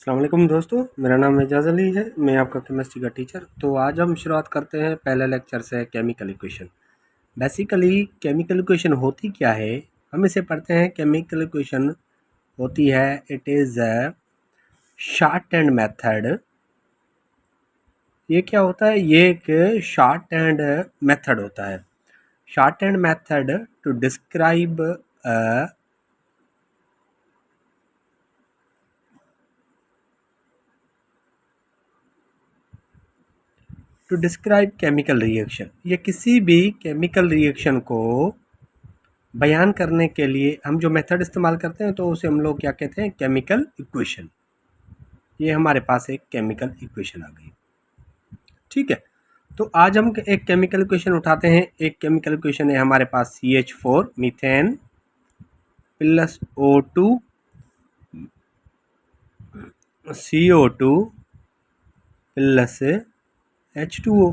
अस्सलाम वालेकुम दोस्तों, मेरा नाम एजाज़ अली है। मैं आपका केमिस्ट्री का टीचर। तो आज हम शुरुआत करते हैं पहले लेक्चर से chemical equation. Basically chemical equation होती क्या है, हम इसे पढ़ते हैं। केमिकल इक्वेशन होती है, it is a short hand method. ये क्या होता है? ये एक शॉर्ट हैंड मेथड होता है। Shorthand method to describe chemical reaction. ये किसी भी केमिकल रिएक्शन को बयान करने के लिए हम जो मेथड इस्तेमाल करते हैं तो उसे हम लोग क्या कहते हैं? Chemical equation. ये हमारे पास एक केमिकल इक्वेशन आ गई, ठीक है। तो आज हम एक केमिकल इक्वेशन उठाते हैं। एक केमिकल इक्वेशन है हमारे पास CH4 methane plus O2 CO2 plus H2O।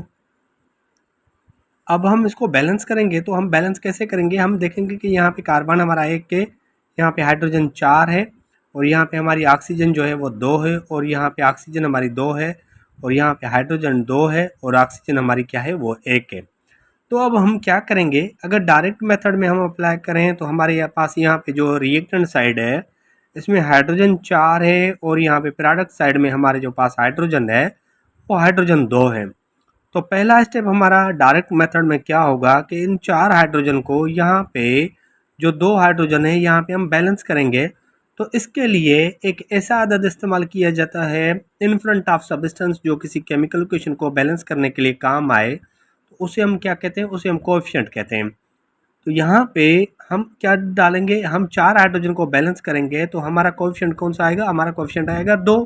अब हम इसको बैलेंस करेंगे। तो हम बैलेंस कैसे करेंगे? हम देखेंगे कि यहाँ पे कार्बन हमारा 1 है, यहाँ पे हाइड्रोजन 4 है, और यहाँ पे हमारी ऑक्सीजन जो है वो 2 है, और यहाँ पे ऑक्सीजन हमारी 2 है, और यहाँ पे हाइड्रोजन 2 है, और ऑक्सीजन हमारी क्या है? वो 1 है। तो अब हम क्या करेंगे? अगर डायरेक्ट मेथड में हम अप्लाई करें तो हमारे पास यहाँ पे जो रिएक्टेंट साइड है इसमें हाइड्रोजन 4 है, और यहाँ पे प्रोडक्ट साइड में हमारे जो पास हाइड्रोजन है वो हाइड्रोजन 2 है। तो पहला स्टेप हमारा डायरेक्ट मेथड में क्या होगा कि इन 4 हाइड्रोजन को यहाँ पे जो 2 हाइड्रोजन है यहाँ पे हम बैलेंस करेंगे। तो इसके लिए एक ऐसा अदद इस्तेमाल किया जाता है इन फ्रंट ऑफ सब्सटेंस जो किसी केमिकल इक्वेशन को बैलेंस करने के लिए काम आए। तो उसे हम क्या कहते हैं? उसे हम कोएफिशिएंट कहते हैं। तो यहाँ पे हम क्या डालेंगे? हम 4 हाइड्रोजन को बैलेंस करेंगे तो हमारा कोएफिशिएंट कौन सा आएगा? हमारा कोएफिशिएंट आएगा 2,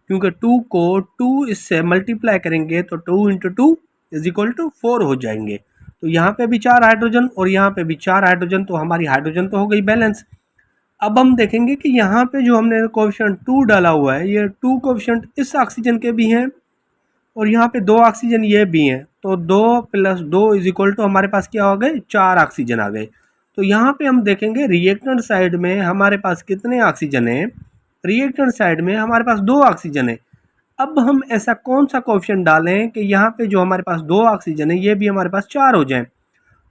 क्योंकि 2 को 2 इससे मल्टीप्लाई करेंगे तो 2 इंटू 2 इज इक्वल टू 4 हो जाएंगे। तो यहाँ पे भी 4 हाइड्रोजन और यहाँ पे भी 4 हाइड्रोजन, तो हमारी हाइड्रोजन तो हो गई बैलेंस। अब हम देखेंगे कि यहाँ पे जो हमने कोएफिशिएंट 2 डाला हुआ है, ये 2 कोएफिशिएंट इस ऑक्सीजन के भी हैं, और यहाँ पे 2 ऑक्सीजन ये भी हैं। तो 2 प्लस 2 इज इक्वल टू हमारे पास क्या हो गए? 4 ऑक्सीजन आ गए। तो यहाँ पे हम देखेंगे रिएक्टेंट साइड में हमारे पास कितने ऑक्सीजन है? रिएक्टेंट साइड में हमारे पास 2 ऑक्सीजन है। अब हम ऐसा कौन सा कोएफिशिएंट डालें कि यहाँ पे जो हमारे पास 2 ऑक्सीजन है ये भी हमारे पास 4 हो जाए?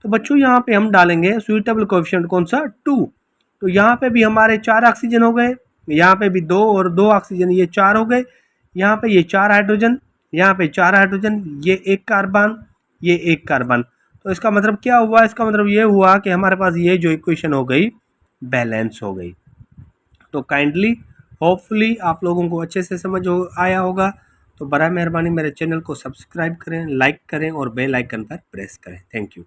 तो बच्चों यहाँ पे हम डालेंगे सुइटेबल कोएफिशिएंट कौन सा? 2। तो यहाँ पे भी हमारे 4 ऑक्सीजन हो गए, यहाँ पे भी 2 और 2 ऑक्सीजन, ये 4 हो गए। यहाँ पे ये 4 हाइड्रोजन, यहाँ पे 4 हाइड्रोजन, ये 1 कार्बन, ये 1 कार्बन। तो इसका मतलब क्या हुआ? इसका मतलब ये हुआ कि हमारे पास ये जो इक्वेशन हो गई बैलेंस हो गई। तो काइंडली होपफुली आप लोगों को अच्छे से समझ आया होगा। तो बराए मेहरबानी मेरे चैनल को सब्सक्राइब करें, लाइक करें और बेल आइकन पर प्रेस करें। Thank you.